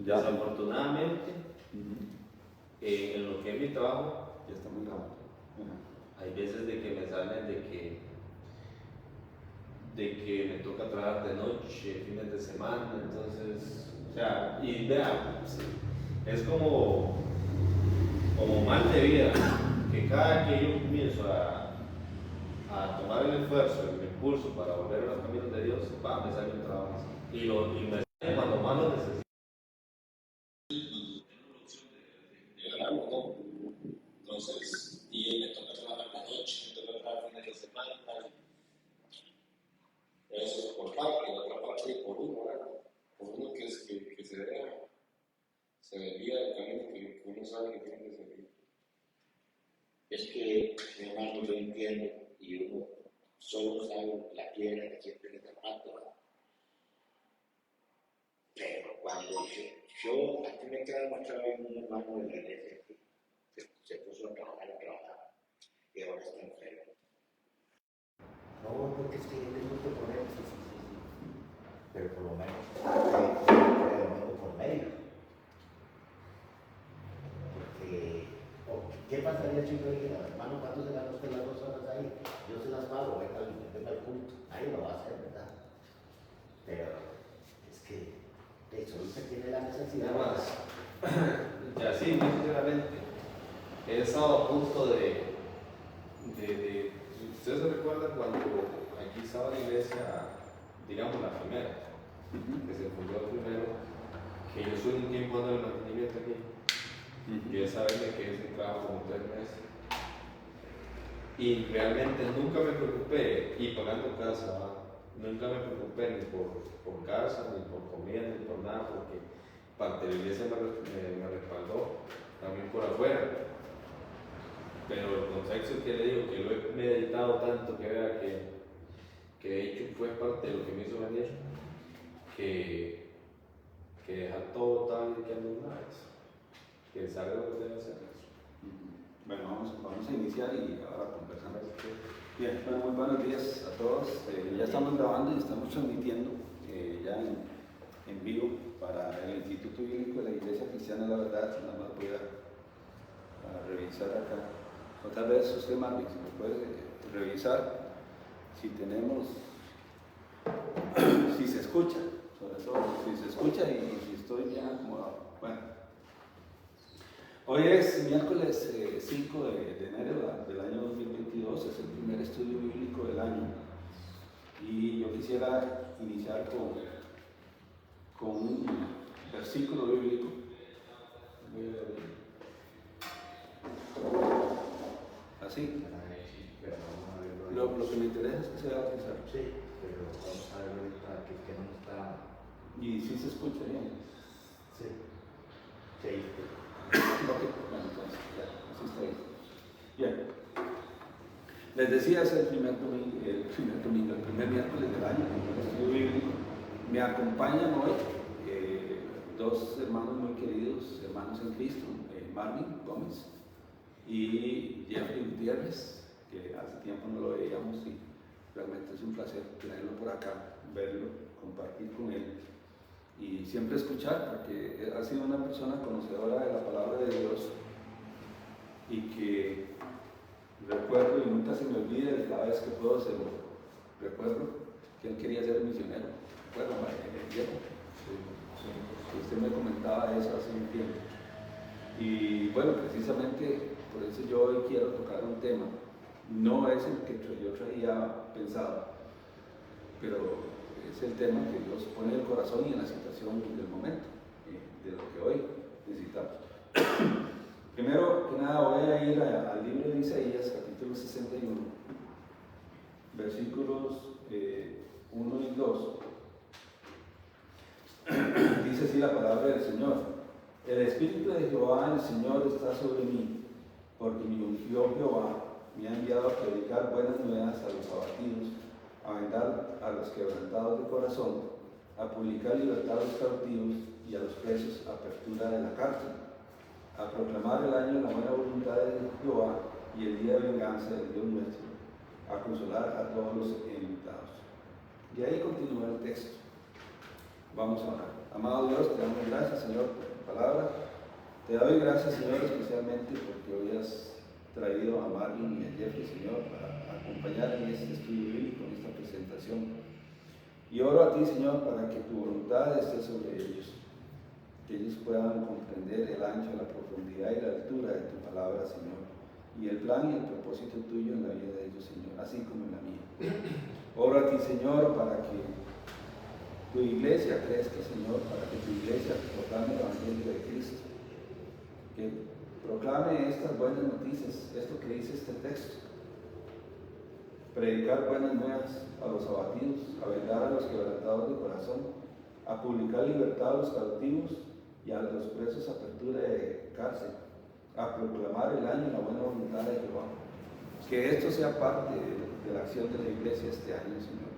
Ya. Desafortunadamente, en lo que es mi trabajo, Ya está muy grabado. hay veces de que me salen de que me toca trabajar de noche, fines de semana, entonces, o sea, y vea, es como mal de vida, que cada que yo comienzo a tomar el esfuerzo, el impulso para volver a los caminos de Dios, me sale un trabajo así. Y me sale cuando más lo necesito. Entonces, y me toca trabajar la noche, me toca trabajar fines de semana, eso es por parte, la otra parte por uno, ¿verdad? Por uno que se desvía del camino que uno sabe que tiene que seguir. Es que, mi hermano, yo entiendo y uno solo sabe la piedra que siempre le zapato, ¿verdad? Pero cuando yo aquí me queda demostrado en un hermano de la iglesia que se puso a trabajar y ahora está enfermo. No, porque es que tengo que poner, sí. Pero por lo menos, por medio. Porque, ¿qué pasaría si yo dijera, hermano, cuánto se gana usted las 2 horas ahí? Yo se las pago, venga al culto. Ahí lo va a hacer, ¿verdad? Pero es que solo se tiene la necesidad. Nada más, y así, muy sinceramente, he estado a punto ¿ustedes se recuerdan cuando aquí estaba la iglesia, digamos la primera, que se fundó primero, que yo estuve un tiempo dando el mantenimiento aquí? Yo esa vez me quedé sin trabajo como 3 meses. Y realmente nunca me preocupé, y pagando casa, nunca me preocupé ni por casa, ni por comida, ni por nada, porque parte de la iglesia me respaldó también por afuera. Pero el contexto que le digo, que lo he meditado tanto, que vea que de hecho fue parte de lo que me hizo venir, que dejar todo tal y que ando una vez, que salga lo que debe hacer eso. Bueno, vamos a iniciar y ahora conversamos. Bien, bueno, muy buenos días a todos. Ya estamos grabando y estamos transmitiendo ya en vivo para el Instituto Bíblico de la Iglesia Cristiana de la Verdad. Nada más voy a revisar acá. Otra vez usted, Marvin, si me puede revisar si tenemos, si se escucha, sobre todo, si se escucha y si estoy bien acomodado. Bueno, hoy es miércoles 5 de enero del año 2022, es el primer estudio bíblico del año y yo quisiera iniciar con un versículo bíblico. Así. Lo que me interesa es que se vea sincero. Sí, pero vamos a ver ahorita que no está. Y si se escucha bien. Sí. Sí. Ok, bueno, entonces, ya, así está bien. Bien. Les decía, es el primer miércoles del año, el estudio bíblico. Me acompañan hoy 2 hermanos muy queridos, hermanos en Cristo, Marvin Gómez y Jeffrey Gutiérrez, que hace tiempo no lo veíamos y realmente es un placer tenerlo por acá, verlo, compartir con él y siempre escuchar, porque ha sido una persona conocedora de la palabra de Dios y que recuerdo y nunca se me olvida y cada vez que puedo se lo recuerdo que él quería ser misionero. ¿Recuerdan, Diego? Sí. Usted me comentaba eso hace un tiempo. Y bueno, precisamente por eso yo hoy quiero tocar un tema. No es el que yo traía pensado, pero es el tema que Dios pone en el corazón y en la situación del momento, de lo que hoy necesitamos. Primero que nada voy a ir al libro de Isaías, capítulo 61, versículos 1 y 2. Dice así la palabra del Señor: el Espíritu de Jehová, el Señor, está sobre mí, porque me ungió Jehová, me ha enviado a predicar buenas nuevas a los abatidos, a vendar a los quebrantados de corazón, a publicar libertad a los cautivos y a los presos apertura de la cárcel, a proclamar el año de la buena voluntad de Jehová y el día de venganza del Dios nuestro, a consolar a todos los enlutados. Y ahí continúa el texto. Vamos a orar. Amado Dios, te damos gracias, Señor, por tu palabra. Te doy gracias, Señor, especialmente porque hoy has traído a Marvin y a Jeffrey, Señor, para acompañar en este estudio bíblico, en esta presentación. Y oro a ti, Señor, para que tu voluntad esté sobre ellos, que ellos puedan comprender el ancho, la profundidad y la altura de tu palabra, Señor, y el plan y el propósito tuyo en la vida de ellos, Señor, así como en la mía. Oro a ti, Señor, para que tu iglesia crezca, Señor, para que tu iglesia proclame el Evangelio de Cristo, que proclame estas buenas noticias, esto que dice este texto: predicar buenas nuevas a los abatidos, a vendar a los quebrantados de corazón, a publicar libertad a los cautivos y a los presos apertura de cárcel, a proclamar el año y la buena voluntad de Jehová. Que esto sea parte de la acción de la iglesia este año, Señor,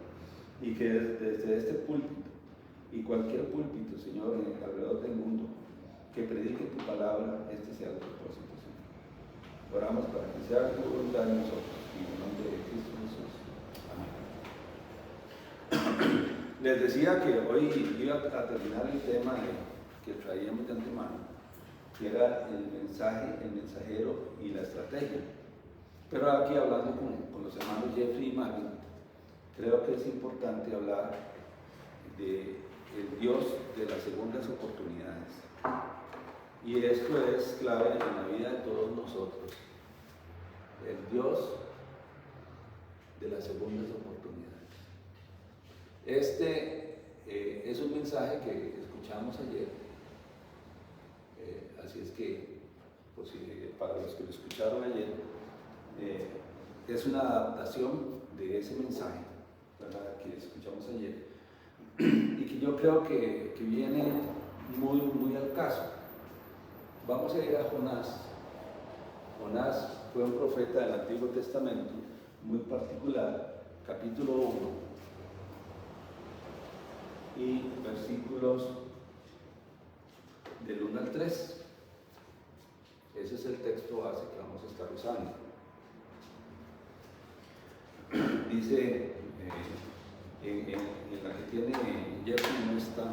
y que desde este púlpito y cualquier púlpito, Señor, alrededor del mundo, que predique tu palabra, este sea el propósito, Señor. Oramos para que sea tu voluntad en nosotros, en el nombre de Cristo Jesús. Amén. Les decía que hoy iba a terminar el tema que traíamos de antemano, que era el mensaje, el mensajero y la estrategia. Pero aquí, hablando con los hermanos Jeffrey y Marvin, creo que es importante hablar de el Dios de las segundas oportunidades. Y esto es clave en la vida de todos nosotros. El Dios de las segundas oportunidades. Este es un mensaje que escuchamos ayer. Así es que, pues, para los que lo escucharon ayer, es una adaptación de ese mensaje, ¿verdad?, que escuchamos ayer, y que yo creo que viene muy, muy al caso. Vamos a ir a Jonás. Jonás fue un profeta del Antiguo Testamento muy particular, capítulo 1 y versículos del 1 al 3. Ese es el texto base que vamos a estar usando. Dice, en la que tiene Jeffrey no está,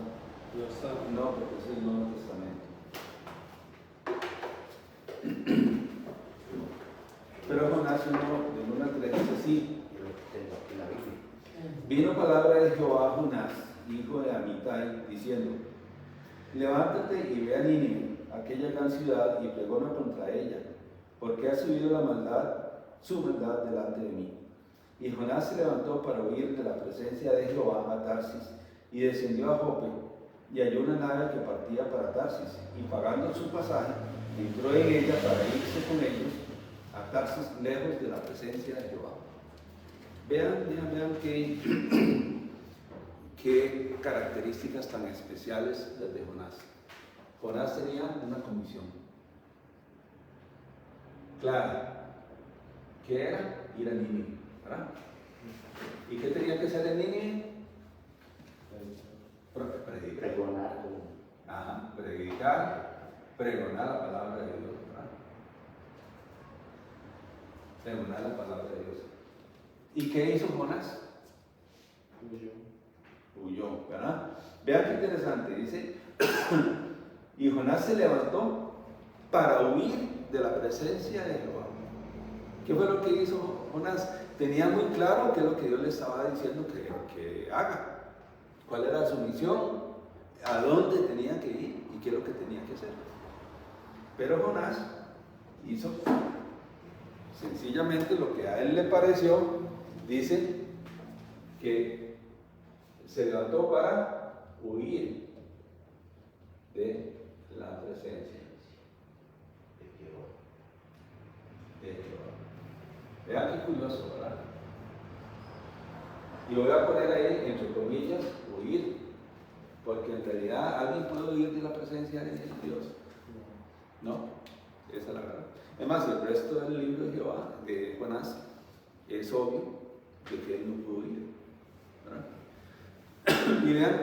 no, porque es el Nuevo Testamento. Pero Jonás 1, del 1 al 3 dice así: vino palabra de Jehová a Jonás, hijo de Amitai, diciendo: levántate y ve a Nínive, aquella gran ciudad, y pregona contra ella, porque ha subido la maldad, su maldad delante de mí. Y Jonás se levantó para huir de la presencia de Jehová a Tarsis, y descendió a Jope, y halló una nave que partía para Tarsis, y pagando su pasaje, entró en ella para irse con ellos a Tarsis, lejos de la presencia de Jehová. Vean qué características tan especiales las de Jonás. Jonás tenía una comisión clara, que era ir a Nínive, ¿verdad? ¿Y qué tenía que hacer en Nínive? Predicar. Pregonar la palabra de Dios, ¿verdad? Pregonar la palabra de Dios. ¿Y qué hizo Jonás? Huyó, ¿verdad? Vean qué interesante, dice: y Jonás se levantó para huir de la presencia de Jehová. ¿Qué fue lo que hizo Jonás? Tenía muy claro qué es lo que Dios le estaba diciendo que haga, cuál era su misión, a dónde tenía que ir y qué es lo que tenía que hacer. Pero Jonás hizo sencillamente lo que a él le pareció. Dice que se levantó para huir de la presencia de Jehová. Vean qué curioso, ¿verdad? Y lo voy a poner ahí entre comillas, huir, porque en realidad alguien puede huir de la presencia de Dios. ¿No? Esa es la verdad. Además, el resto del libro de Jehová, de Jonás, es obvio de que él no pudo huir, ¿verdad? Y vean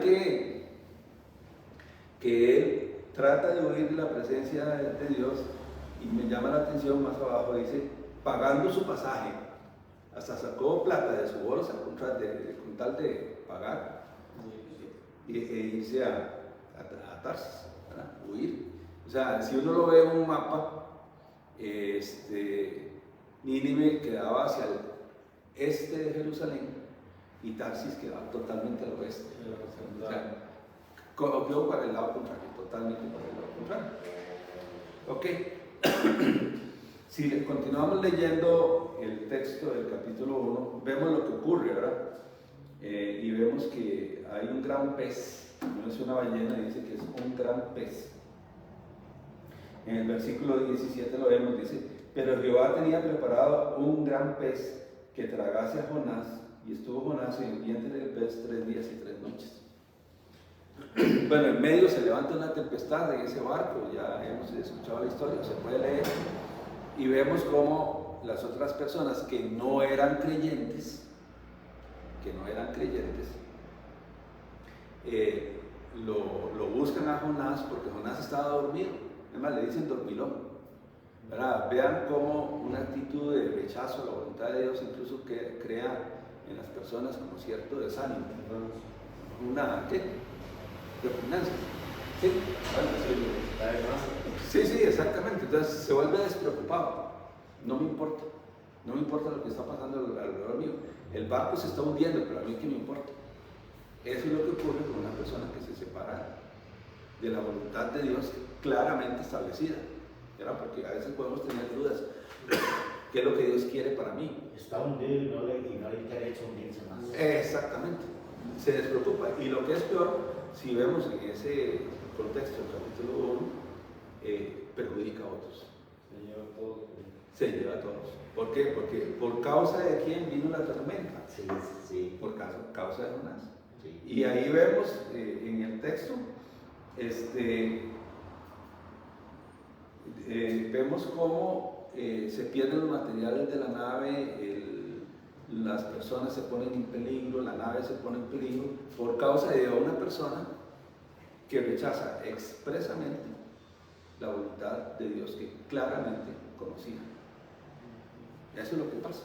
que él trata de huir de la presencia de Dios, y me llama la atención más abajo, dice, pagando su pasaje. Hasta sacó plata de su bolsa con tal de pagar. irse a Tarsis, ¿verdad? Huir. O sea, si uno lo ve en un mapa, Nínive quedaba hacia el este de Jerusalén y Tarsis quedaba totalmente al oeste. O sea, cogió para el lado contrario, totalmente para el lado contrario. Ok. Si continuamos leyendo el texto del capítulo 1, vemos lo que ocurre, ¿verdad? Y vemos que hay un gran pez, no es una ballena, dice que es un gran pez. En el versículo 17 lo vemos, dice: pero Jehová tenía preparado un gran pez que tragase a Jonás, y estuvo Jonás en el vientre del pez 3 días y 3 noches. Bueno, en medio se levanta una tempestad en ese barco, ya hemos escuchado la historia, se puede leer, y vemos cómo las otras personas que no eran creyentes, lo buscan a Jonás porque Jonás estaba dormido. Además le dicen dormilón, ¿verdad? Vean cómo una actitud de rechazo a la voluntad de Dios incluso que crea en las personas como cierto desánimo, una repugnancia. Sí, exactamente. Entonces se vuelve despreocupado. No me importa lo que está pasando alrededor mío. El barco se está hundiendo, pero a mí qué me importa. Eso es lo que ocurre con una persona que se separa de la voluntad de Dios claramente establecida, ¿verdad? Porque a veces podemos tener dudas. ¿Qué es lo que Dios quiere para mí? Está hundido y no le interesa hundirse más. Exactamente. Se despreocupa. Y lo que es peor, si vemos en ese contexto del capítulo 1, perjudica a otros. Se lleva a todos. ¿Por qué? Porque por causa de quién vino la tormenta. Sí. Por causa de Jonás. Sí. Y ahí vemos en el texto, vemos cómo se pierden los materiales de la nave, las personas se ponen en peligro, la nave se pone en peligro por causa de una persona que rechaza expresamente la voluntad de Dios que claramente conocía. Eso es lo que pasa.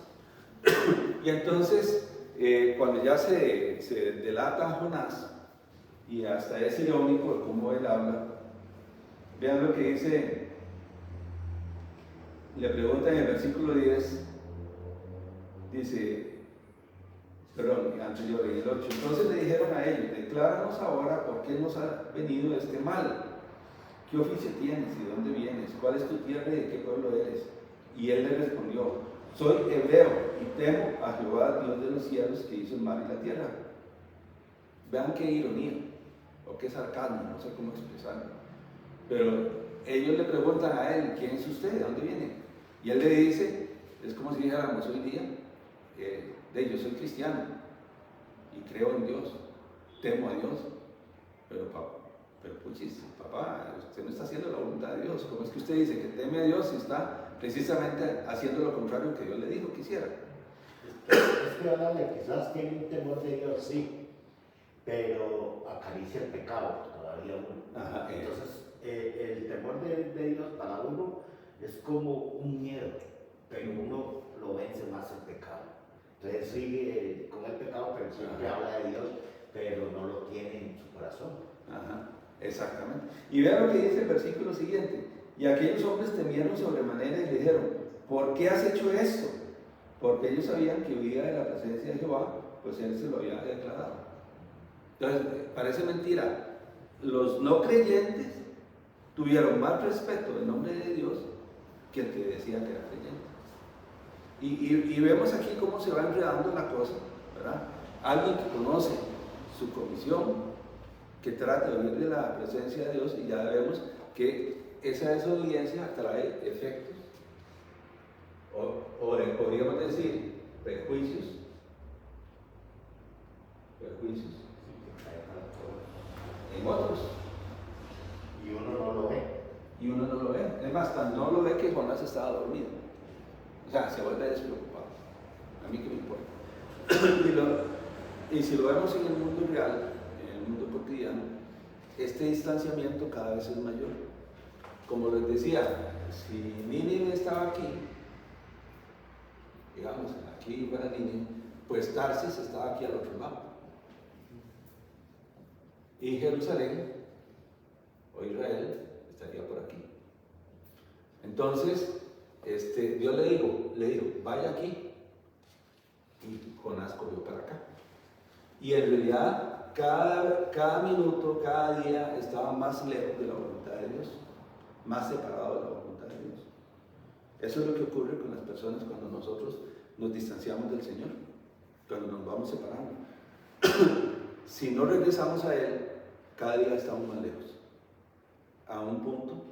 Y entonces, cuando ya se delata a Jonás, y hasta es irónico de cómo él habla, vean lo que dice, le pregunta en el versículo 10, dice, anterior, en el 8, entonces le dijeron a ellos: decláranos ahora por qué nos ha venido este mal. ¿Qué oficio tienes y de dónde vienes? ¿Cuál es tu tierra y de qué pueblo eres? Y él le respondió: soy hebreo y temo a Jehová, Dios de los cielos, que hizo el mar y la tierra. Vean qué ironía, o qué sarcasmo, no sé cómo expresarlo. Pero ellos le preguntan a él: ¿quién es usted? ¿De dónde viene? Y él le dice, es como si dijéramos hoy día, yo soy cristiano y creo en Dios, temo a Dios, pero puchis, papá, usted no está haciendo la voluntad de Dios. ¿Cómo es que usted dice que teme a Dios y está precisamente haciendo lo contrario que Dios le dijo que hiciera? Es que Dale, quizás tiene un temor de Dios, sí, pero acaricia el pecado todavía uno. Ajá, entonces, el temor de Dios para uno es como un miedo, pero uno lo vence más el pecado. Entonces sigue con el pecado, pero siempre habla de Dios, pero no lo tiene en su corazón. Ajá, exactamente. Y vean lo que dice el versículo siguiente: y aquellos hombres temieron sobremanera y le dijeron: ¿por qué has hecho esto? Porque ellos sabían que huía de la presencia de Jehová, pues él se lo había declarado. Entonces, parece mentira. Los no creyentes tuvieron más respeto del nombre de Dios que el que decía que era creyente. Y vemos aquí cómo se va enredando la cosa, ¿verdad? Alguien que conoce su comisión, que trata de oír de la presencia de Dios, y ya vemos que esa desobediencia trae efectos, o podríamos decir, prejuicios, en otros. Y uno no lo ve. Es más, tan no lo ve que Jonás estaba dormido. O sea, se vuelve despreocupado. A mí qué me importa. Y si lo vemos en el mundo real, en el mundo cotidiano, este distanciamiento cada vez es mayor. Como les decía, si Nínive estaba aquí, digamos, aquí fuera Nínive, pues Tarsis estaba aquí al otro lado. Y Jerusalén, o Israel, estaría por aquí. Entonces, Dios le dijo, vaya aquí. Y Jonás corrió para acá. Y en realidad, cada minuto, cada día, estaba más lejos de la voluntad de Dios, más separado de la voluntad de Dios. Eso es lo que ocurre con las personas cuando nosotros nos distanciamos del Señor, cuando nos vamos separando. Si no regresamos a Él, cada día estamos más lejos, a un punto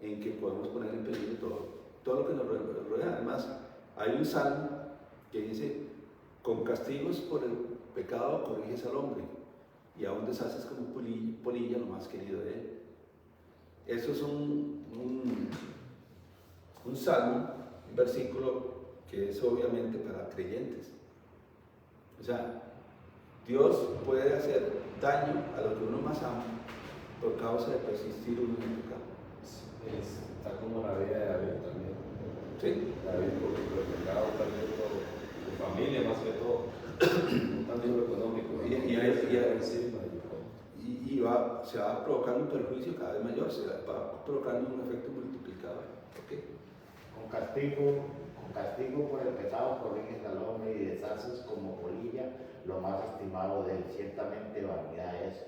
en que podemos poner en peligro todo lo que nos rodea. Además, hay un salmo que dice, con castigos por el pecado corriges al hombre, y aún deshaces como polilla lo más querido de Él. Eso es un salmo, un versículo que es obviamente para creyentes. O sea, Dios puede hacer daño a lo que uno más ama por causa de persistir uno en el pecado. Está como la vida de David también. Sí. David por el pecado perdió todo, su familia más que todo, no tanto lo económico. Se va provocando un perjuicio cada vez mayor, se va provocando un efecto multiplicador. ¿Okay? Con castigo por el pecado corriges al hombre y deshaces como polilla lo más estimado de él. Ciertamente vanidad es.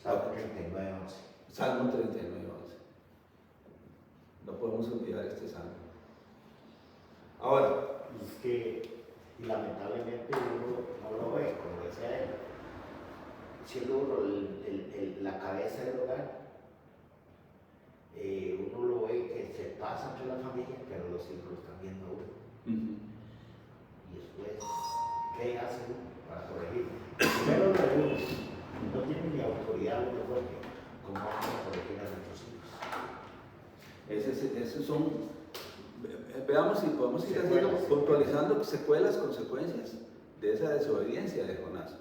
Salmo 39:11. Salmo 39:11. No podemos olvidar este salmo. Ahora, Es que lamentablemente uno no lo ve, como decía él, siendo uno la cabeza del hogar, uno lo ve que se pasa entre la familia, pero los hijos lo están viendo a uno. Y después, ¿qué hace uno para corregir? Primero lo de uno, no tiene ni autoridad uno fuerte, como vamos a corregir a nuestros hijos. esos son, veamos si podemos ir puntualizando secuelas, consecuencias de esa desobediencia de Jonás.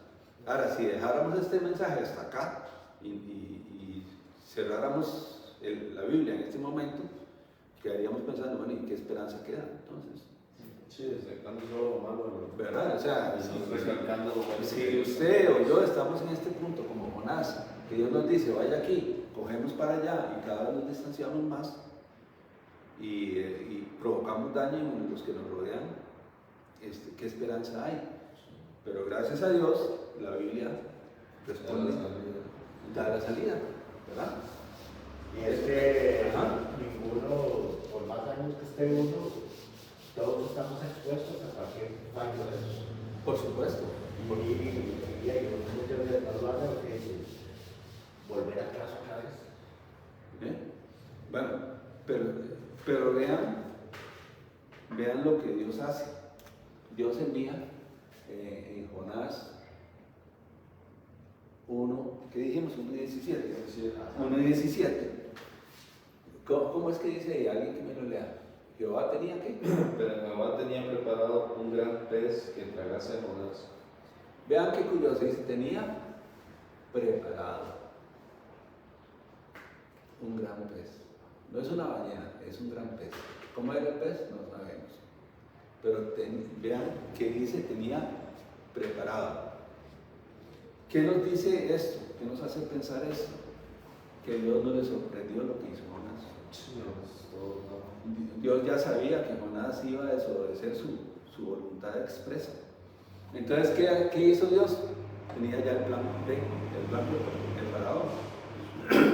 Ahora, si dejáramos este mensaje hasta acá y cerráramos la Biblia en este momento, quedaríamos pensando, bueno, ¿y qué esperanza queda entonces? Sí, destacando solo lo malo, ¿Verdad? O sea, recalcando lo malo. si usted o yo estamos en este punto como Jonás, que Dios nos dice, vaya aquí, cogemos para allá y cada vez nos distanciamos más y provocamos daño en los que nos rodean, ¿qué esperanza hay? Pero gracias a Dios, la Biblia responde, da la salida, ¿verdad? Y es que ninguno, por más años que esté uno, todos estamos expuestos a cualquier fallo de eso. Por supuesto. Y hay muchas veces no lo hacen lo que dicen, volver atrás otra vez. Bueno, pero vean lo que Dios hace. Dios envía en Jonás 1, ¿qué dijimos? 1:17. 1:17. ¿Cómo es que dice ahí? Alguien que me lo lea. Jehová tenía que. Pero Jehová tenía preparado un gran pez que tragase a Jonás. Vean qué curioso, dice, tenía preparado un gran pez. No es una ballena, es un gran pez. ¿Cómo era el pez? No sabemos. Pero vean que dice, tenía preparado. ¿Qué nos dice esto? ¿Qué nos hace pensar esto? Que Dios no le sorprendió lo que hizo Jonás. Dios ya sabía que Jonás iba a desobedecer su voluntad expresa. Entonces, ¿qué hizo Dios? Tenía ya el plan B, el plan preparado.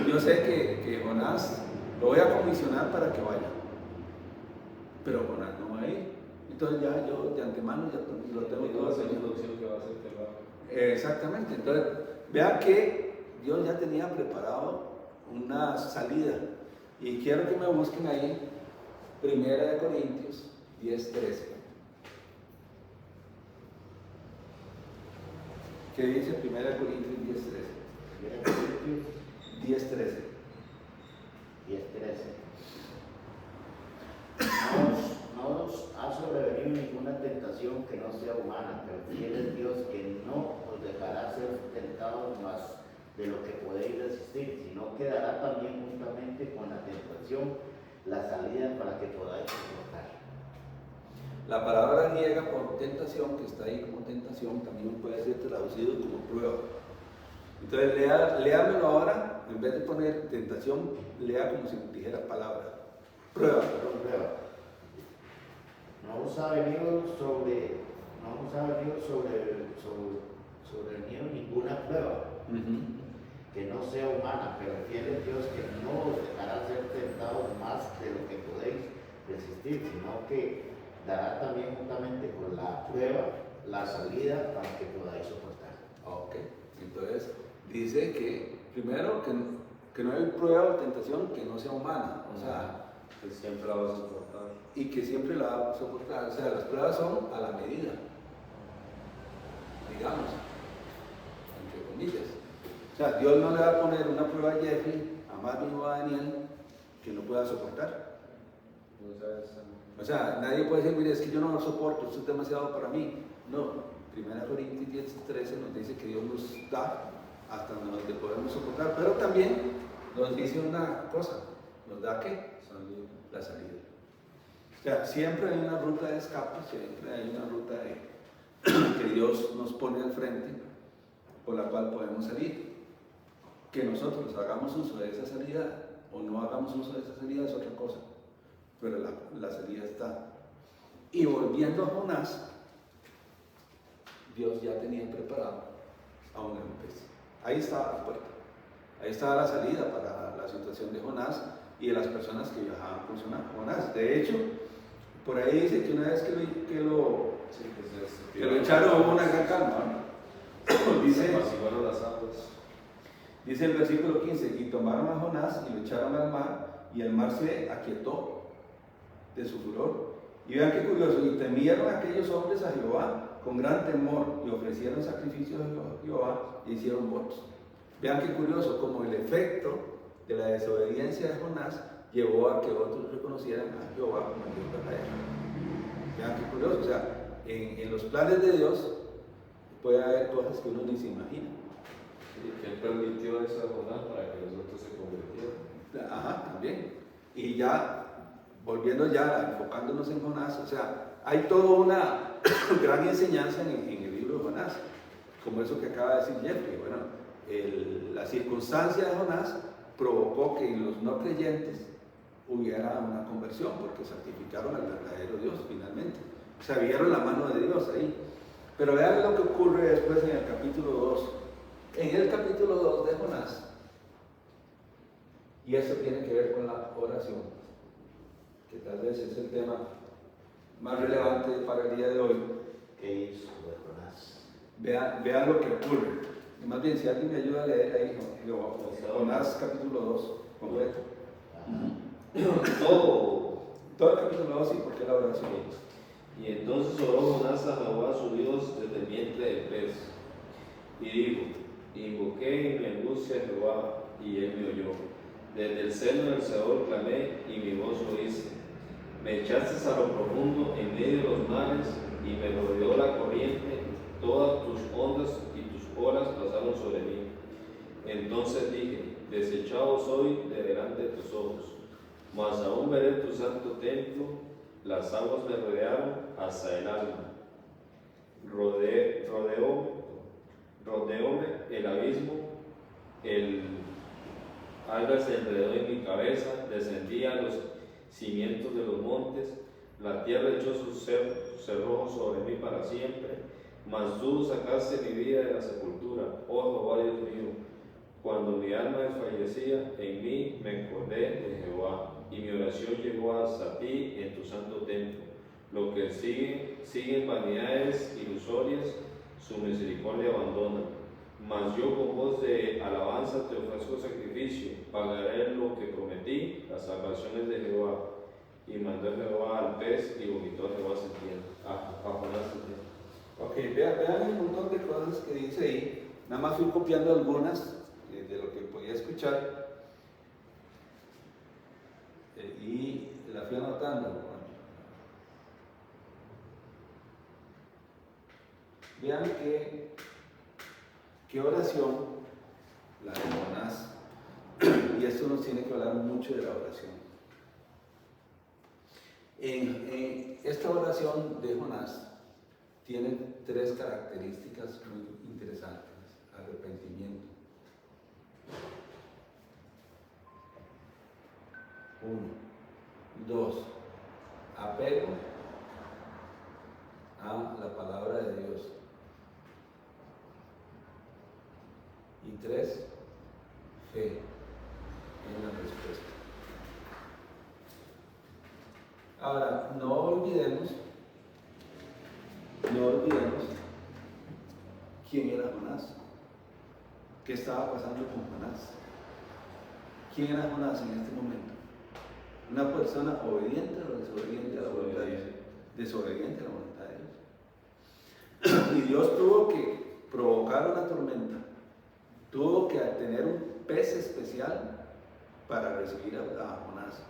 Yo sé que Jonás lo voy a comisionar para que vaya, pero Jonás no va a ir. Entonces ya yo de antemano ya lo tengo todo. Va a ser la introducción que va a hacer que lo haga. Exactamente. Entonces, vean que Dios ya tenía preparado una salida. Y quiero que me busquen ahí, 1 Corintios 10:13. ¿Qué dice 1 Corintios 10:13? 10:13. No os ha sobrevenido ninguna tentación que no sea humana, pero fiel es Dios que no os dejará ser tentados más de lo que podéis resistir, sino que dará también juntamente con la tentación la salida para que podáis soportar. La palabra griega por tentación, que está ahí como tentación, también puede ser traducido como prueba. Entonces, léamelo ahora, en vez de poner tentación, lea como si dijera palabra. Prueba. Prueba. No os ha venido sobre mí ninguna prueba que no sea humana, pero fiel es Dios que no os dejará ser tentados más de lo que podéis resistir, sino que dará también juntamente con la prueba la salida para que podáis soportar. Ok, entonces dice que primero que no hay prueba o tentación que no sea humana, o sea, Que siempre la vas a soportar. y que siempre la va a soportar, o sea, las pruebas son a la medida, digamos, entre comillas. O sea, Dios no le va a poner una prueba a Jeffrey, a Marvin o a Daniel que no pueda soportar. No sabes, O sea, nadie puede decir, mire, es que yo no lo soporto, esto es demasiado para mí. No, 1 Corintios 10:13 nos dice que Dios nos da hasta donde podemos soportar, pero también nos dice una cosa, ¿nos da qué? La salida. O sea, siempre hay una ruta de escape, siempre hay una ruta que Dios nos pone al frente por la cual podemos salir. Que nosotros hagamos uso de esa salida o no hagamos uso de esa salida es otra cosa, pero la salida está. Y volviendo a Jonás, Dios ya tenía preparado a un gran pez. Ahí estaba la puerta, ahí estaba la salida para la situación de Jonás y de las personas que viajaban con Jonás. De hecho, por ahí dice que una vez que lo echaron hubo una gran calma, ¿no? Dice el versículo 15, y tomaron a Jonás y lo echaron al mar, y el mar se aquietó de su furor. Y vean qué curioso, y temieron aquellos hombres a Jehová con gran temor, y ofrecieron sacrificios a Jehová y hicieron votos. Vean qué curioso, como el efecto de la desobediencia de Jonás llevó a que otros reconocieran a Jehová como el Dios verdadero. Vean qué curioso, o sea, en los planes de Dios puede haber cosas que uno ni se imagina. Que él permitió esa Jonás para que los otros se convirtieran. Ajá, también. Y ya, volviendo ya, enfocándonos en Jonás, o sea, hay toda una gran enseñanza en el libro de Jonás, como eso que acaba de decir Jeffrey. Bueno, la circunstancia de Jonás provocó que en los no creyentes hubiera una conversión, porque santificaron al verdadero Dios finalmente. O sea, vieron la mano de Dios ahí. Pero vean lo que ocurre después en el capítulo 2. En el capítulo 2 de Jonás, y eso tiene que ver con la oración, que tal vez es el tema más relevante para el día de hoy. ¿Qué hizo Jonás? Vean lo que ocurre. Y más bien, si alguien me ayuda a leer ahí, Jonás capítulo 2, completo. Todo el capítulo 2, sí, porque la oración. Y entonces oró Jonás a Jehová su Dios desde el vientre del pez. Y dijo, invoqué en mi angustia a Jehová, y él me oyó. Desde el seno del Seol clamé, y mi voz oíste. Me echaste a lo profundo en medio de los mares, y me rodeó la corriente. Todas tus ondas y tus olas pasaron sobre mí. Entonces dije, desechado soy de delante de tus ojos. Mas aún veré tu santo templo. Las aguas me rodearon hasta el alma. Rodeóme el abismo, el alga se enredó en mi cabeza, descendí a los cimientos de los montes, la tierra echó sus cerrojos sobre mí para siempre, mas tú sacaste mi vida de la sepultura, oh Jehová Dios mío. Cuando mi alma desfallecía, en mí me acordé de Jehová, y mi oración llegó hasta ti en tu santo templo. Lo que siguen vanidades ilusorias, su misericordia abandona. Mas yo con voz de alabanza te ofrezco sacrificio, pagaré lo que prometí, las salvaciones de Jehová. Y mandó Jehová al pez y vomitó a Jehová Jonás serpiente. Ok, vean un montón de cosas que dice ahí. Nada más fui copiando algunas de lo que podía escuchar y la fui anotando. Vean qué oración la de Jonás, y esto nos tiene que hablar mucho de la oración. En esta oración de Jonás tiene tres características muy interesantes: arrepentimiento, 1. 2. Apego a la palabra de Dios. Y 3. Fe en la respuesta. Ahora, no olvidemos quién era Jonás. ¿Qué estaba pasando con Jonás? ¿Quién era Jonás en este momento? ¿Una persona obediente o desobediente a la voluntad de Dios? Desobediente a la voluntad de Dios. Y Dios tuvo que provocar una tormenta. Tuvo que tener un pez especial para recibir a Jonás.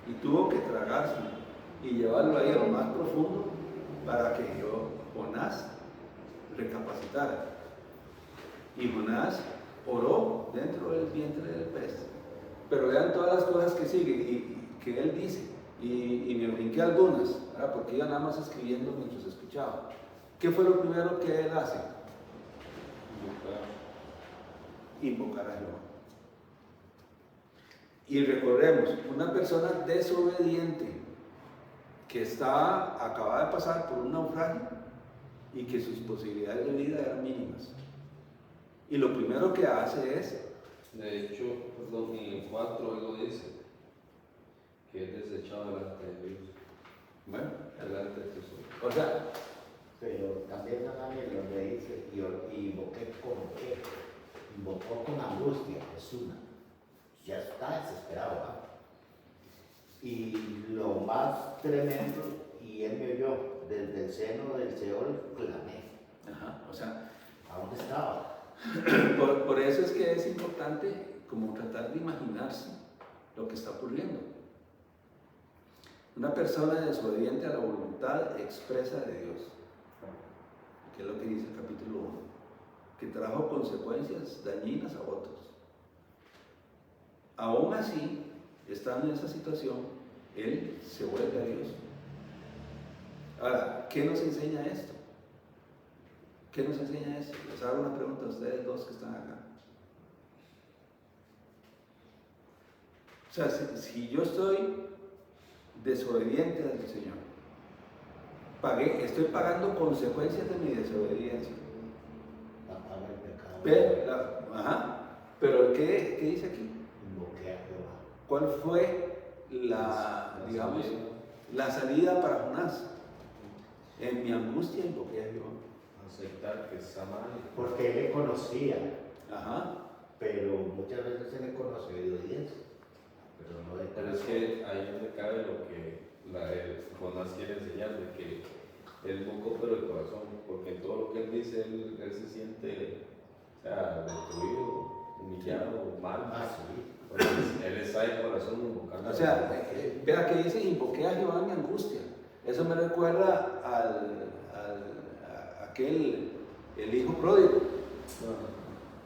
Y tuvo que tragárselo y llevarlo ahí a lo más profundo para que Jonás recapacitara. Y Jonás oró dentro del vientre del pez. Pero vean todas las cosas que siguen y que él dice. Y me brinqué algunas, ¿verdad? Porque iba nada más escribiendo mientras escuchaba. ¿Qué fue lo primero que él hace? Invocar a Jehová. Y recordemos, una persona desobediente que acaba de pasar por un naufragio y que sus posibilidades de vida eran mínimas. Y lo primero que hace es, de hecho, perdón, en el 4 él lo dice, que es desechado delante de Dios. bueno, Delante de Jesús. o sea, Pero también Daniel donde dice, y invoqué con qué, invocó con angustia, es una. Ya está desesperado, ¿verdad? Y lo más tremendo, y él me oyó, desde el seno del Seol clamé. ajá, o sea, ¿A dónde estaba? por eso es que es importante como tratar de imaginarse lo que está ocurriendo. Una persona desobediente a la voluntad expresa de Dios, que es lo que dice el capítulo 1, que trajo consecuencias dañinas a otros. Aún así, estando en esa situación, él se vuelve a Dios. Ahora, ¿qué nos enseña esto? ¿Qué nos enseña esto? Les hago una pregunta a ustedes dos que están acá. O sea, si yo estoy desobediente al Señor, estoy pagando consecuencias de mi desobediencia. La paga el pecado. Pero ¿qué dice aquí? Invoqué a Jehová. ¿Cuál fue la salida para Jonás? En mi angustia invoqué a Jehová. Aceptar que está mal. Porque él le conocía, Ajá. pero muchas veces se le conoce de obediencia. Pero no de Pero es que ahí es donde cabe lo que Jonás quiere enseñar, de que él invocó pero de corazón, porque en todo lo que él dice, él se siente, o sea, destruido, humillado, mal. Ah, sí. Entonces, él está de corazón invocando. O sea, vea que dice, invoqué a Jehová en mi angustia. Eso me recuerda a aquel, el hijo pródigo,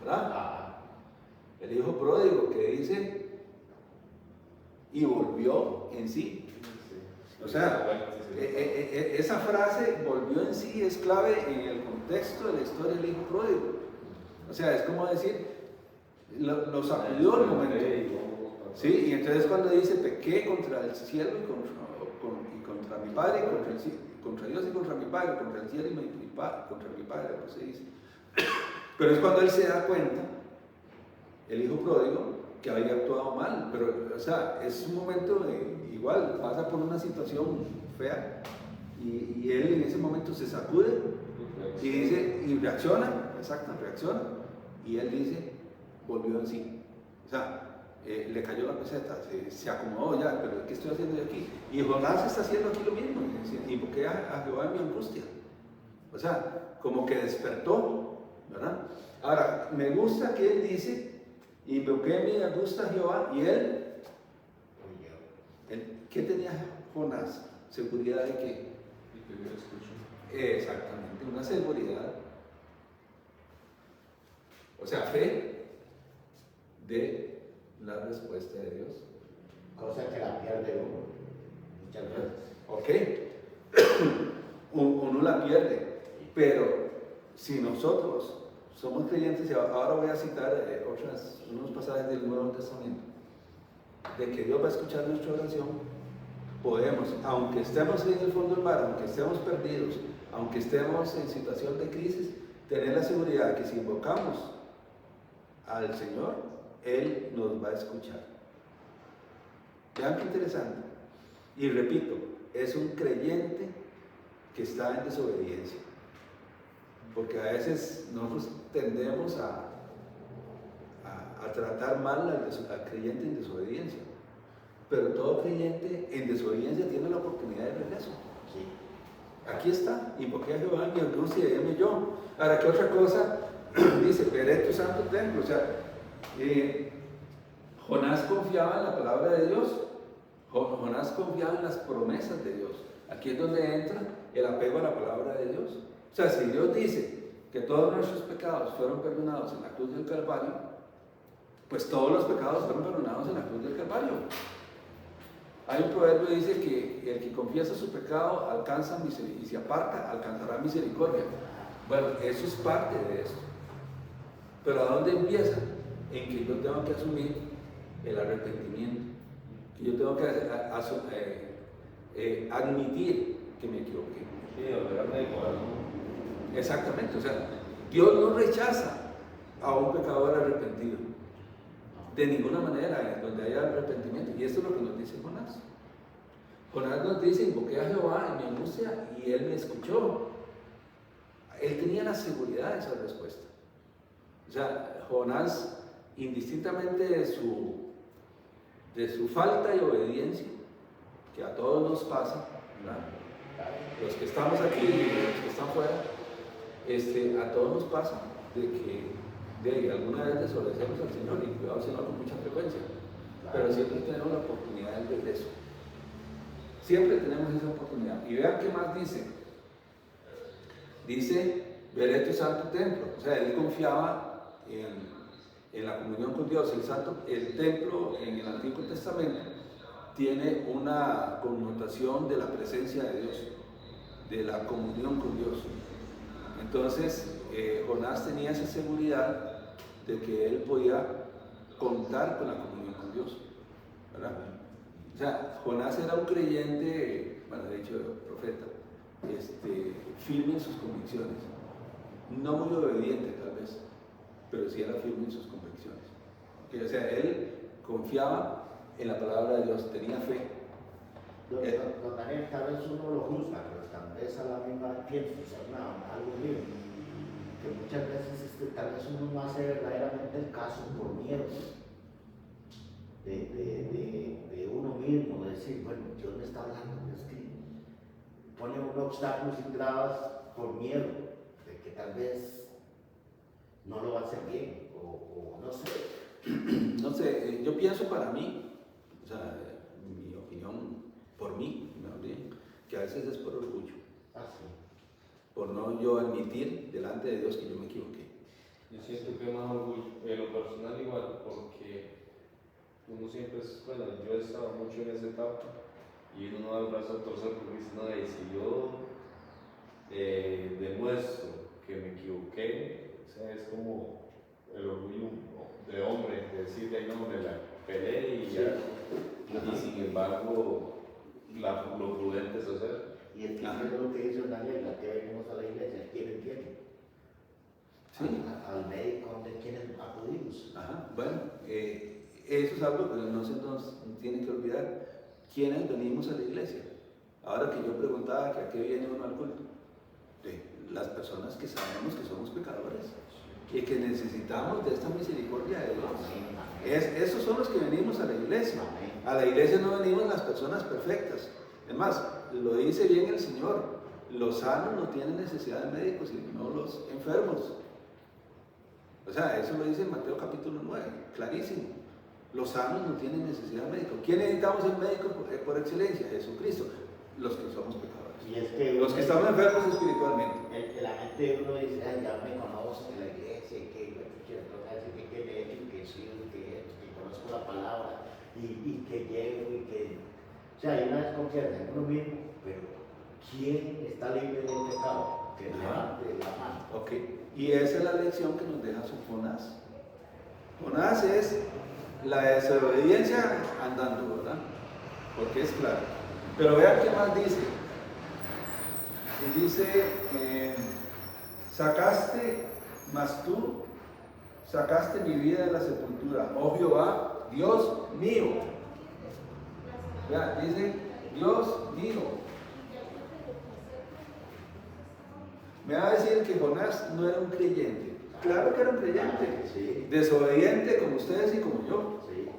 ¿verdad? Ah, El hijo pródigo que dice, y volvió en sí. O sea, esa frase, volvió en sí, es clave en el contexto de la historia del hijo pródigo. O sea, es como decir, lo sacudió el momento. Sí, y entonces cuando dice, pequé contra el cielo y contra mi padre, contra Dios y contra mi padre, contra el cielo y contra mi padre, no se dice. Pero es cuando él se da cuenta, el hijo pródigo, que había actuado mal. Pero, o sea, es un momento igual, pasa por una situación fea, y él en ese momento se sacude y dice, y reacciona, y él dice, volvió en sí. O sea, le cayó la peseta, se acomodó ya, pero ¿qué estoy haciendo yo aquí? Y Jonás está haciendo aquí lo mismo, invoqué a Jehová en mi angustia. O sea, como que despertó, ¿verdad? Ahora, me gusta que él dice, invoqué en mi angustia a Jehová, y él, ¿qué tenía Jonás? ¿Seguridad de qué? Exactamente, una seguridad. O sea, fe de la respuesta de Dios. cosa que la pierde uno muchas veces. Ok, uno la pierde, pero si nosotros somos creyentes, y ahora voy a citar unos pasajes del Nuevo Testamento, de que Dios va a escuchar nuestra oración, podemos, aunque estemos en el fondo del mar, aunque estemos perdidos, aunque estemos en situación de crisis, tener la seguridad de que si invocamos al Señor, Él nos va a escuchar. Vean qué interesante. Y repito, es un creyente que está en desobediencia. Porque a veces nosotros tendemos a tratar mal al creyente en desobediencia. Pero todo creyente en desobediencia tiene la oportunidad de regreso. Sí. Aquí está, invoqué a Jehová en mi angustia y él yo. Ahora, ¿qué otra cosa? Dice, veré tu santo templo. O sea, Jonás confiaba en la palabra de Dios. Jonás confiaba en las promesas de Dios. Aquí es donde entra el apego a la palabra de Dios. O sea, si Dios dice que todos nuestros pecados fueron perdonados en la cruz del Calvario, pues todos los pecados fueron perdonados en la cruz del Calvario. Hay un proverbio que dice que el que confiesa su pecado alcanza misericordia y se aparta, alcanzará misericordia. Bueno, eso es parte de esto. Pero ¿a dónde empieza? En que yo tengo que asumir el arrepentimiento, que yo tengo que admitir que me equivoqué. Sí, doblegarme de corazón. Exactamente, o sea, Dios no rechaza a un pecador arrepentido. De ninguna manera, donde haya arrepentimiento. Y esto es lo que nos dice Jonás. Jonás nos dice, invoqué a Jehová en mi angustia y él me escuchó. Él tenía la seguridad de esa respuesta. O sea, Jonás, indistintamente de su falta de obediencia, que a todos nos pasa, ¿verdad? Los que estamos aquí y los que están fuera, a todos nos pasa de que alguna vez desobedecemos al Señor, y cuidado al Señor con mucha frecuencia, pero siempre tenemos la oportunidad del regreso. Siempre tenemos esa oportunidad. Y vean qué más dice. Dice, veré tu santo templo. O sea, él confiaba en la comunión con Dios. El templo en el Antiguo Testamento tiene una connotación de la presencia de Dios, de la comunión con Dios. Entonces, Jonás tenía esa seguridad de que él podía contar con la comunión con Dios, ¿verdad? O sea, Jonás era un creyente, bueno, de hecho, profeta, firme en sus convicciones, no muy obediente tal vez, pero sí era firme en sus convicciones. O sea, él confiaba en la palabra de Dios, tenía fe. Don Daniel, tal vez uno lo juzga, pero tal vez a la misma piensa, algo mismo, que muchas veces tal vez uno no hace verdaderamente el caso por miedo de uno mismo, de decir, bueno, Dios me está hablando, es que pone un obstáculos y trabas por miedo, de que tal vez no lo va a hacer bien, o no sé. No sé, yo pienso para mí, o sea, mi opinión, por mí, mejor bien, que a veces es por orgullo. Sí. Por no yo admitir delante de Dios que yo me equivoqué. Yo siento que más orgullo, en lo personal igual, porque uno siempre es, bueno, yo he estado mucho en esa etapa y uno no da el brazo a torcer porque dice, no, y si yo demuestro que me equivoqué, o sea, es como el orgullo de hombre, de decir, ay no, me la pelé y ya, y sin embargo, lo prudente es hacer. Y el que entiende lo que dice Daniel, la que venimos a la iglesia, ¿quién entiende? Sí. Al médico de quienes acudimos. Ajá. Bueno, eso es algo que no se nos tiene que olvidar. ¿Quiénes venimos a la iglesia? Ahora que yo preguntaba que a qué viene uno al culto, las personas que sabemos que somos pecadores y que necesitamos de esta misericordia de Dios. Esos son los que venimos a la iglesia. A la iglesia no venimos las personas perfectas. Es más, lo dice bien el Señor, los sanos no tienen necesidad de médicos, sino los enfermos. O sea, eso lo dice en Mateo capítulo 9, clarísimo. Los sanos no tienen necesidad de médico. ¿Quién necesitamos el médico por excelencia? Jesucristo. Los que somos pecadores. Y es que los que estamos enfermos espiritualmente. La mente uno dice, ay, ya me conozco en la iglesia, que he hecho, que sí, que conozco la palabra, y que llego, y que... O sea, hay una desconfianza en uno mismo, pero ¿quién está libre del pecado? Que levante la mano. Ok, y esa es la lección que nos deja su Jonás. Jonás es la desobediencia andando, ¿verdad? Porque es claro. Pero vean qué más dice. Y dice, tú sacaste mi vida de la sepultura, oh Jehová, Dios mío. Vean, dice, Dios mío. Me va a decir que Jonás no era un creyente. Claro que era un creyente, Sí. desobediente como ustedes y como yo. Sí.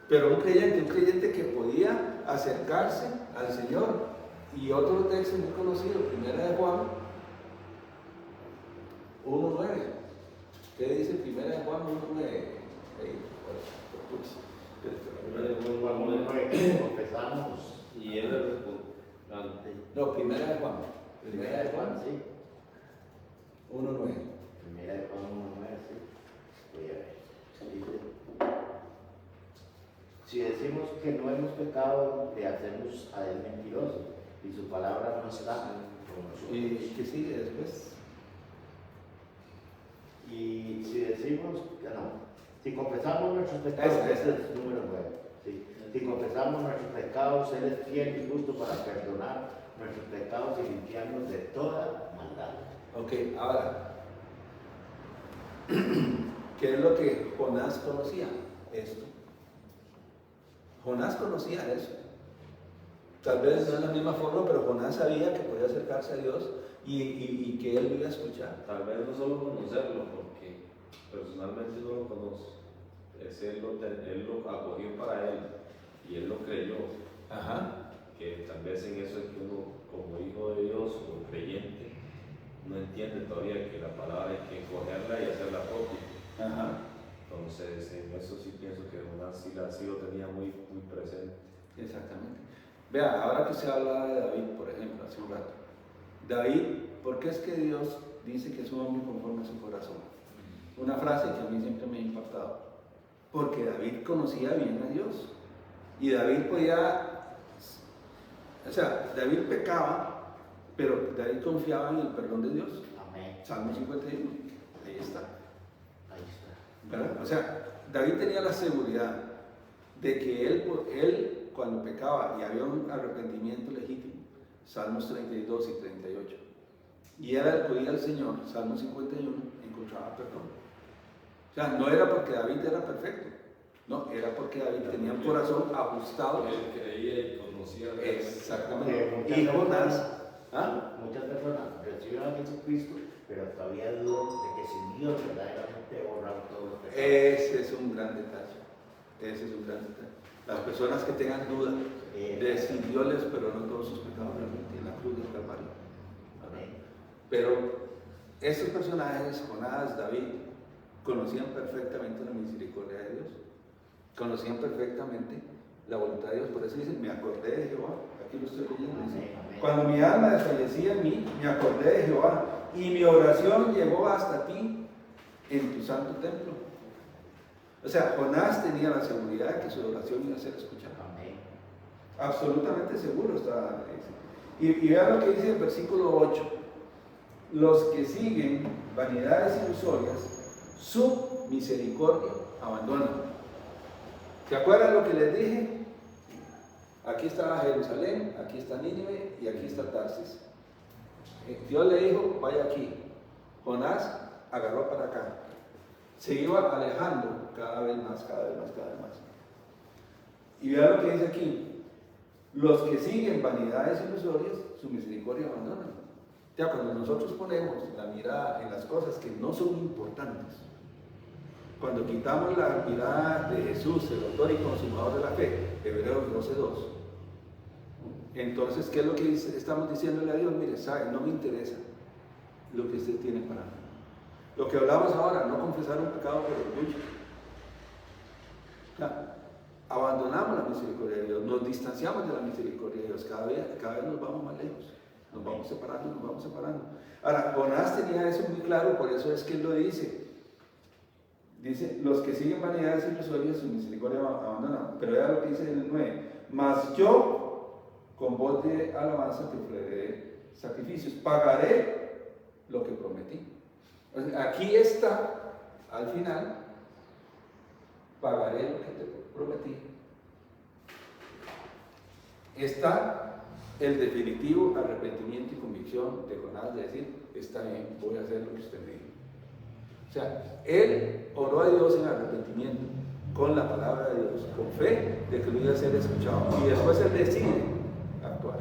Pero un creyente que podía acercarse al Señor. Y otro texto muy conocido, primera de Juan 1:9. ¿Qué dice primera de Juan 1:9? Confesamos. Y él le respondió. No, primera de Juan. Primera de Juan, sí. 1:9. Primera de Juan 1:9, sí. Voy a ver. Dice, si decimos que no hemos pecado, le hacemos a él mentiroso, y su palabra no está con nosotros. ¿Y qué sigue después? Y si decimos que no, si confesamos nuestros pecados, Ese. este es el número 9. Sí. Si confesamos nuestros pecados, Él es fiel y justo para perdonar nuestros pecados y limpiarnos de toda maldad. Ok, ahora, ¿qué es lo que Jonás conocía? Esto. Jonás conocía eso. Tal vez no de la misma forma, pero Jonás sabía que podía acercarse a Dios y que él lo iba a escuchar. Tal vez no solo conocerlo, porque personalmente no lo conoce. Él lo acogió para él y él lo creyó. Ajá. Que tal vez en eso es que uno, como hijo de Dios o creyente, no entiende todavía que la palabra hay que cogerla y hacerla propia. Ajá. Entonces, en eso sí pienso que Jonás sí lo tenía muy, muy presente. Exactamente. Vea, ahora que se habla de David, por ejemplo, hace un rato. David, ¿por qué es que Dios dice que es un hombre conforme a su corazón? Una frase que a mí siempre me ha impactado. Porque David conocía bien a Dios. Y David David pecaba, pero David confiaba en el perdón de Dios. Amén. Salmo 51. Ahí está. Ahí está. ¿Verdad? O sea, David tenía la seguridad de que él cuando pecaba y había un arrepentimiento legítimo, Salmos 32 y 38, y él acudía al Señor, Salmo 51, encontraba perdón. O sea, no era porque David era perfecto, no, era porque David tenía un corazón ajustado. Él creía y conocía realmente. Exactamente. Porque Y Jonás, muchas personas reciben a Jesucristo, pero todavía dudan de que si Dios verdaderamente borra todos los pecados. ese es un gran detalle. Ese es un gran detalle. Las personas que tengan duda de si Dios les perdonó todos sus pecados realmente en la cruz del Calvario. Pero estos personajes, Jonás, David, conocían perfectamente la misericordia de Dios, conocían perfectamente la voluntad de Dios. Por eso dicen, me acordé de Jehová. Aquí lo estoy leyendo. Dice, cuando mi alma desfallecía en mí, me acordé de Jehová, y mi oración llegó hasta ti en tu santo templo. O sea, Jonás tenía la seguridad de que su oración iba a ser escuchada. Amén. Absolutamente seguro estaba. Y vean lo que dice el versículo 8. Los que siguen vanidades ilusorias, su misericordia abandonan. ¿Se acuerdan lo que les dije? Aquí está Jerusalén, aquí está Nínive y aquí está Tarsis. Dios le dijo, vaya aquí. Jonás agarró para acá. Se iba alejando cada vez más. Y vean lo que dice aquí. Los que siguen vanidades ilusorias, su misericordia abandonan. Ya cuando nosotros ponemos la mirada en las cosas que no son importantes, cuando quitamos la mirada de Jesús, el autor y consumador de la fe, Hebreos 12:2, entonces, ¿qué es lo que estamos diciéndole a Dios? Mire, sabe, no me interesa lo que usted tiene para mí. Lo que hablamos ahora, no confesar un pecado por orgullo. Abandonamos la misericordia de Dios, nos distanciamos de la misericordia de Dios, cada vez nos vamos más lejos, nos vamos separando. Ahora, Jonás tenía eso muy claro, por eso es que él lo dice. Dice, los que siguen vanidades ilusorias, su misericordia abandonan. Pero vea lo que dice el 9. Mas yo, con voz de alabanza, te ofreceré sacrificios, pagaré lo que prometí. Aquí está, al final, pagaré lo que te prometí. Está el definitivo arrepentimiento y convicción de Jonás de decir, está bien, voy a hacer lo que usted me dijo. O sea, él oró a Dios en arrepentimiento, con la palabra de Dios, con fe de que lo iba a ser escuchado. Y después él decide actuar.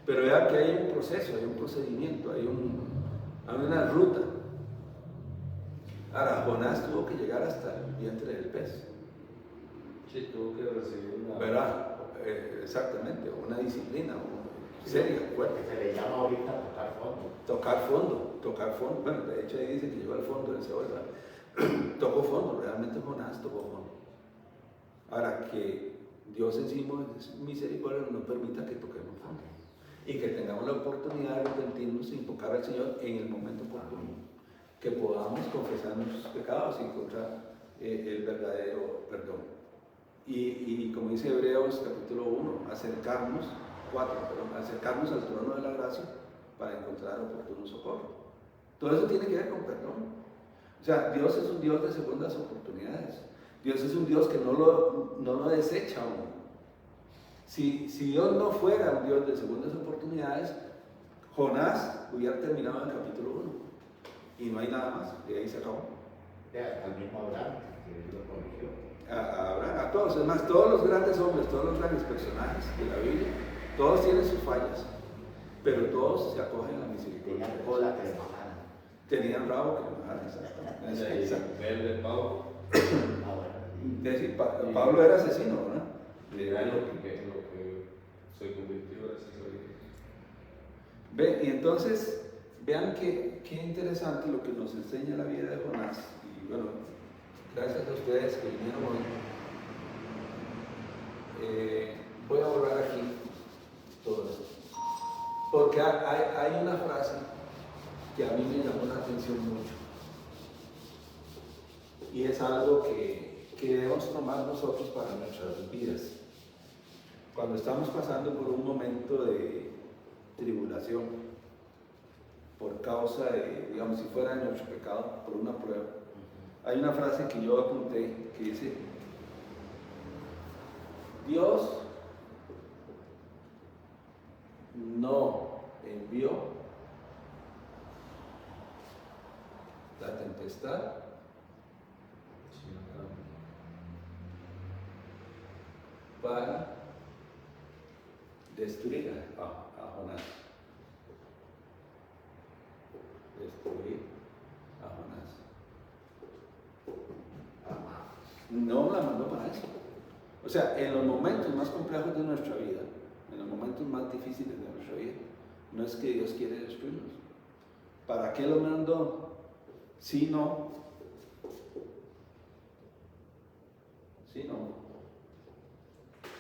Pero vea que hay un proceso, hay un procedimiento, hay una ruta. Ahora, Jonás tuvo que llegar hasta el vientre del pez. Sí, tuvo que recibir una... ¿Verdad? Exactamente, una disciplina seria, fuerte. Se le llama ahorita tocar fondo. Tocar fondo. Bueno, de hecho ahí dice que llegó al fondo del Seol, ¿verdad? Tocó fondo, realmente Jonás tocó fondo. Ahora, que Dios en sí misericordia no permita que toquemos fondo. Y que tengamos la oportunidad de arrepentirnos e invocar al Señor en el momento oportuno. Que podamos confesar nuestros pecados y encontrar el verdadero perdón. Y como dice Hebreos capítulo 1, acercarnos al trono de la gracia para encontrar oportuno socorro. Todo eso tiene que ver con perdón. O sea, Dios es un Dios de segundas oportunidades. Dios es un Dios que no lo desecha a uno. Si Dios no fuera un Dios de segundas oportunidades, Jonás hubiera terminado en el capítulo 1. Y no hay nada más, y ahí se acabó. Al mismo Abraham, que lo corrigió. A todos, además, todos los grandes hombres, todos los grandes personajes de la Biblia, todos tienen sus fallas, pero todos se acogen a la misericordia. Tenían cola que le bajaran. Tenían rabo que le bajaran, exactamente. Ver de Pablo. Es decir, Pablo era asesino, ¿verdad? Era lo que se convirtió gracias a Dios. Ve, y entonces, vean qué interesante lo que nos enseña la vida de Jonás. Y bueno, gracias a ustedes que vinieron hoy. Voy a borrar aquí todo esto. Porque hay una frase que a mí me llamó la atención mucho. Y es algo que debemos tomar nosotros para nuestras vidas. Cuando estamos pasando por un momento de tribulación, por causa de, digamos, si fuera de nuestro pecado, por una prueba, hay una frase que yo apunté que dice: Dios no envió la tempestad para destruir a Jonás. Destruir a Jonás. No la mandó para eso. O sea, en los momentos más complejos de nuestra vida, en los momentos más difíciles de nuestra vida, no es que Dios quiere destruirnos. ¿Para qué lo mandó? Sino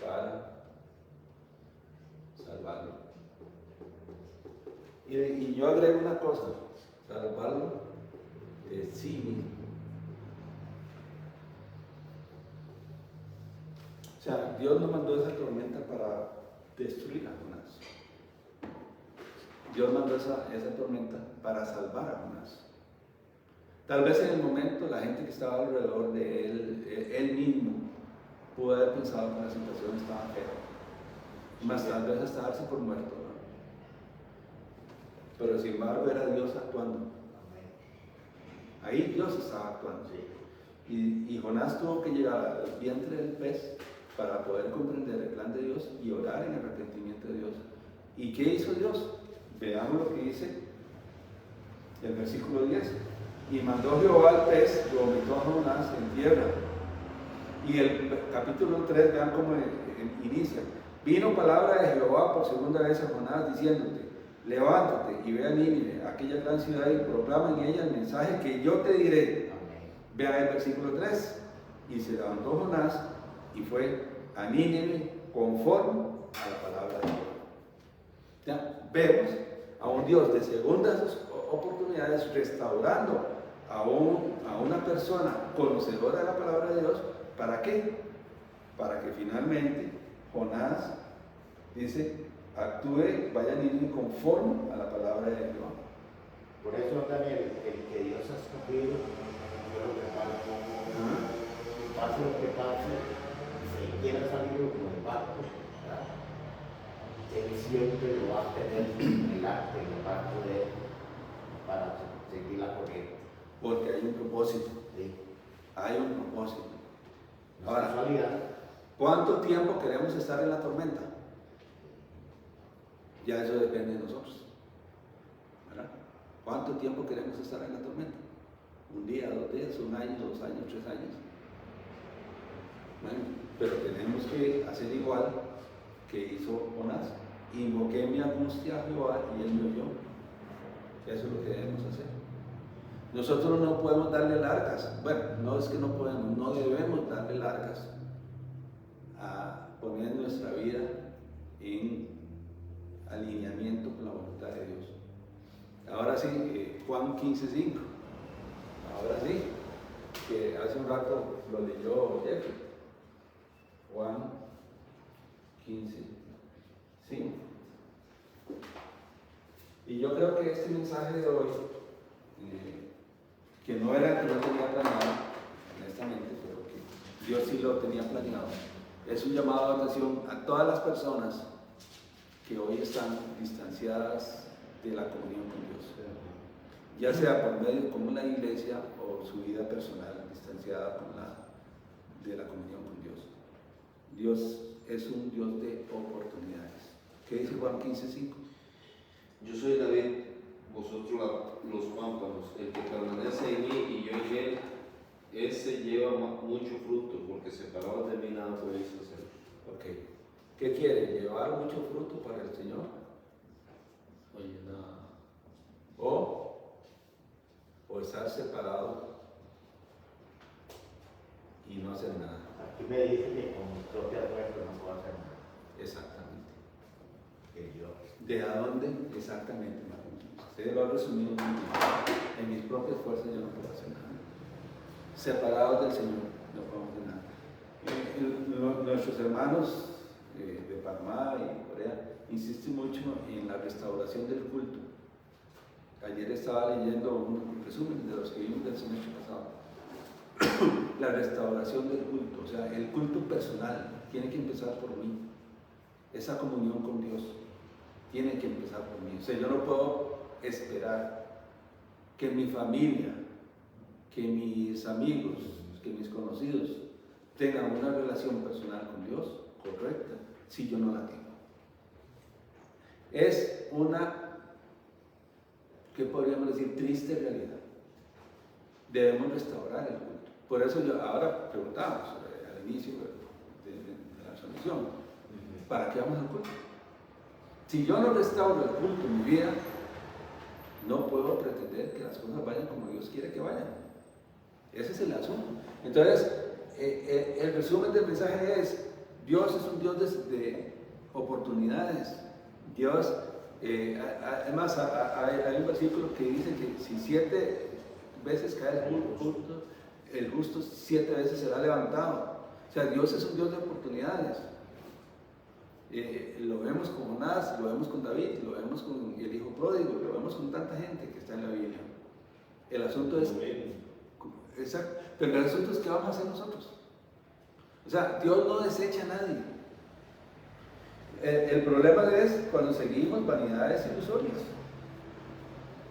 para salvarlo. Y yo agrego una cosa: salvarlo de sí mismo. O sea, Dios no mandó esa tormenta para destruir a Jonás. Dios mandó esa tormenta para salvar a Jonás. Tal vez en el momento la gente que estaba alrededor de él mismo, pudo haber pensado que la situación estaba fea. Más tal vez hasta darse por muerto, ¿no? Pero sin embargo era Dios actuando. Ahí Dios estaba actuando. Y Jonás tuvo que llegar al vientre del pez para poder comprender el plan de Dios y orar en arrepentimiento de Dios. ¿Y qué hizo Dios? Veamos lo que dice el versículo 10. Y mandó Jehová al pez, y vomitó a Jonás en tierra. Y el capítulo 3, vean cómo inicia. Vino palabra de Jehová por segunda vez a Jonás, diciéndote: levántate y ve a Nínive, aquella gran ciudad, y proclama en ella el mensaje que yo te diré. Vean el versículo 3. Y se levantó Jonás y fue a Nínive conforme a la palabra de Jehová. Ya vemos a un Dios de segundas oportunidades restaurando a una persona conocedora de la palabra de Dios. ¿Para qué? Para que finalmente Jonás, dice, actúe, vaya a Nínive conforme a la palabra de Jehová. Por eso, Daniel, el que Dios ha escogido, yo lo preparo. pase lo que pase, si quiera salir con el barco, ¿verdad? Él siempre lo va a tener el arte, el barco de él, para seguir la corriente. Porque hay un propósito. ¿Sí? Hay un propósito. No es Ahora, casualidad. ¿cuánto tiempo queremos estar en la tormenta? Ya eso depende de nosotros. ¿Verdad? ¿Cuánto tiempo queremos estar en la tormenta? ¿Un día, 2 días, 1 año, 2 años, 3 años? Bueno, pero tenemos que hacer igual que hizo Jonás. Invoqué mi angustia a Jehová y él me oyó. Eso es lo que debemos hacer. Nosotros no podemos darle largas. Bueno, no es que no podemos, no debemos darle largas a poner nuestra vida en alineamiento con la voluntad de Dios. Ahora sí, Juan 15:5. Ahora sí, que hace un rato lo leyó Jeffrey. Juan 15:5. Y yo creo que este mensaje de hoy, que no era el que yo tenía planeado, honestamente, pero que Dios sí lo tenía planeado, es un llamado de atención a todas las personas que hoy están distanciadas de la comunión con Dios, ya sea por medio como la iglesia o su vida personal distanciada de la comunión con Dios. Dios es un Dios de oportunidades. ¿Qué dice Juan 15:5? Yo soy la vid, vosotros los pámpanos. El que permanece en mí y yo en él, ese lleva mucho fruto, porque separados de mí nada podéis hacer. Ok. ¿Qué quiere? ¿Llevar mucho fruto para el Señor? Oye, nada. O estar separado y no hacer nada. Aquí me dice que con mis propias fuerzas no puedo hacer nada. Exactamente. Que yo. ¿De a dónde? Exactamente, Martín. Usted lo ha resumido muy bien. En mis propias fuerzas yo no puedo hacer nada. Separados del Señor no podemos hacer nada. Nuestros hermanos de Panamá y Corea insisten mucho en la restauración del culto. Ayer estaba leyendo un resumen de los que vimos del semestre pasado. La restauración del culto, o sea, el culto personal tiene que empezar por mí. Esa comunión con Dios tiene que empezar por mí. O sea, yo no puedo esperar que mi familia, que mis amigos, que mis conocidos tengan una relación personal con Dios correcta si yo no la tengo. Es una, ¿qué podríamos decir? Triste realidad. Debemos restaurar el culto. Por eso yo ahora preguntamos al inicio de la transmisión, ¿para qué vamos al culto? Si yo no restauro el culto en mi vida, no puedo pretender que las cosas vayan como Dios quiere que vayan. Ese es el asunto. Entonces, el resumen del mensaje es, Dios es un Dios de oportunidades. Dios, además, hay un versículo que dice que si 7 veces cae el justo 7 veces será levantado. O sea, Dios es un Dios de oportunidades. Lo vemos con Jonás, lo vemos con David, lo vemos con el hijo pródigo, lo vemos con tanta gente que está en la Biblia. El asunto es, exacto, pero el asunto es ¿qué vamos a hacer nosotros? O sea, Dios no desecha a nadie. El problema es cuando seguimos vanidades ilusorias.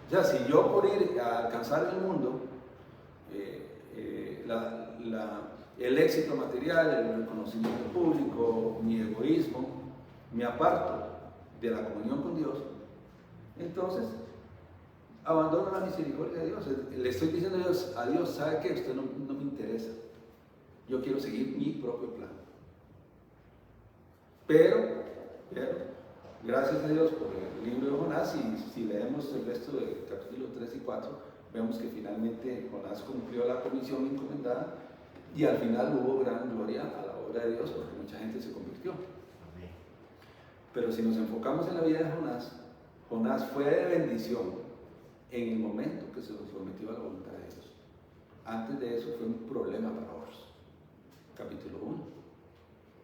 O sea, si yo por ir a alcanzar el mundo, el éxito material, el reconocimiento público, mi egoísmo, me aparto de la comunión con Dios, entonces abandono la misericordia de Dios. Le estoy diciendo a Dios, ¿sabe qué? Usted no me interesa. Yo quiero seguir mi propio plan. Pero, gracias a Dios por el libro de Jonás, y si leemos el resto del capítulo 3 y 4, vemos que finalmente Jonás cumplió la comisión encomendada y al final hubo gran gloria a la obra de Dios porque mucha gente se convirtió. Amén. Pero si nos enfocamos en la vida de Jonás, Jonás fue de bendición en el momento que se sometió a la voluntad de Dios. Antes de eso fue un problema para otros. Capítulo 1.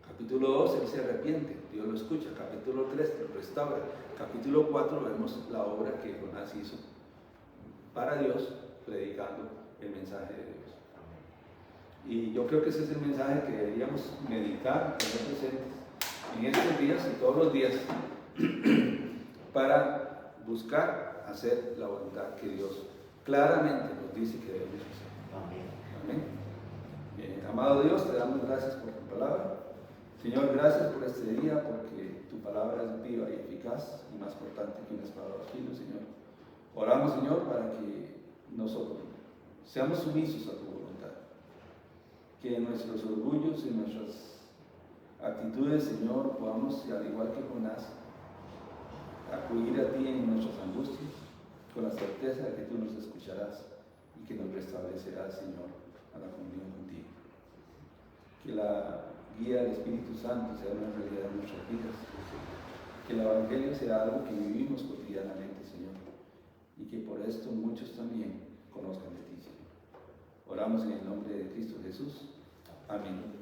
Capítulo 2, él se arrepiente, Dios lo escucha. Capítulo 3, lo restaura. Capítulo 4, vemos la obra que Jonás hizo para Dios, predicando el mensaje de Dios. Y yo creo que ese es el mensaje que deberíamos meditar, tener presentes en estos días y todos los días para buscar hacer la voluntad que Dios claramente nos dice que debemos hacer. Amén. Amén. Amado Dios, te damos gracias por tu palabra. Señor, gracias por este día, porque tu palabra es viva y eficaz y más cortante que una espada de dos filos, Señor. Oramos, Señor, para que nosotros seamos sumisos a tu voluntad. Que en nuestros orgullos y nuestras actitudes, Señor, podamos, al igual que Jonás, acudir a ti en nuestras angustias, con la certeza de que tú nos escucharás y que nos restablecerás, Señor, a la comunión contigo. Que la guía del Espíritu Santo sea una realidad en nuestras vidas. Que el Evangelio sea algo que vivimos cotidianamente, Señor. Y que por esto muchos también conozcan de ti, Señor. Oramos en el nombre de Cristo Jesús. Amén.